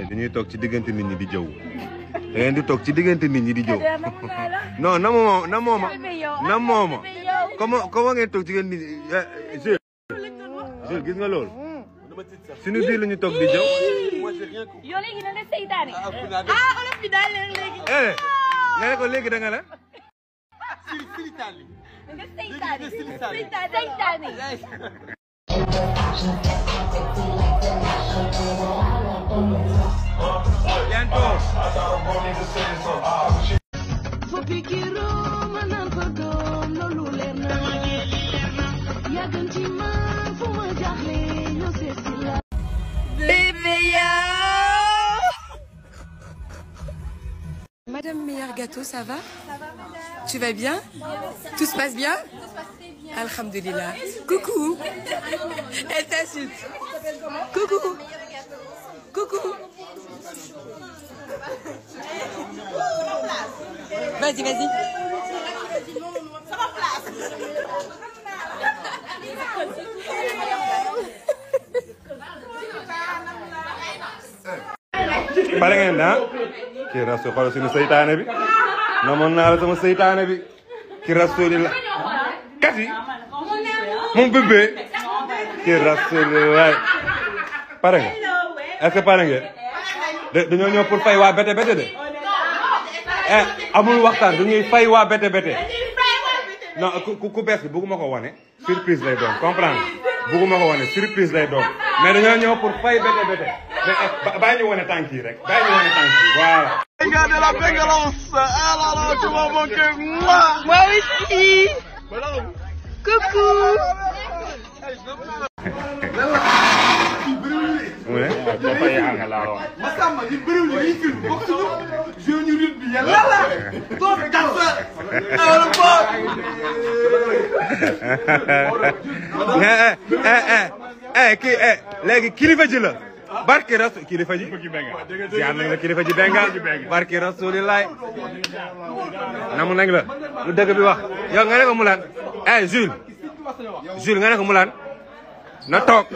dañuy toog ci diggante nit ñi di jëw da ngeen di toog ci diggante nit ñi di jëw non na mooma comment ngeen toog ci diggante nit ñi Jules gis nga loolu suñu biir la ñu toog di jëw yow léegi na nga seytaane olof bi daal léegi nga ne ko léegi da nga la nga seytaane Madame Meilleur Gâteau, ça va? Tu vas bien? Tout se passe bien? Alhamdulillah. Coucou. Elle t'insulte. Coucou. Coucou. Vas-y, vas-y. pare ngeen ah kii rasu xool suñu seytaane bi namoon naa la sama seytaane bi ki rasulillah kat yi moom bébé ki rasulillah pare nga est-ce que pare ngeen dañoo ñëw pour fay waa bete bete de amul waxtaan dañuy fay waa bete bete non ku bees bi bëgguma ko wane surprise lay doon comprendre bëgguma ko wane surprise lay doon mais dañoo ñëw pour fay bete bete bàyyi ñu wane tànk yi rek bàyyi ñu wane tànk yi voilà. Regardez la Bengalance. Ah là là, tu m'as manqué. Moi aussi. Coucou. mu ne. dafa yàgg laa wax. Massamba di bëriw li film bokk suñu jeu ñu rit bi yàlla la. Toog gàttal. Alors kii léegi kilifa ji la. barke rasul kilifa ji. ziar nañ la kilifa ji benga. barke rasulilaay. namu nañ la. lu dëgg bi wax. yow nga ne ko Moulane. Jules nga ne ko Moulane. na toog.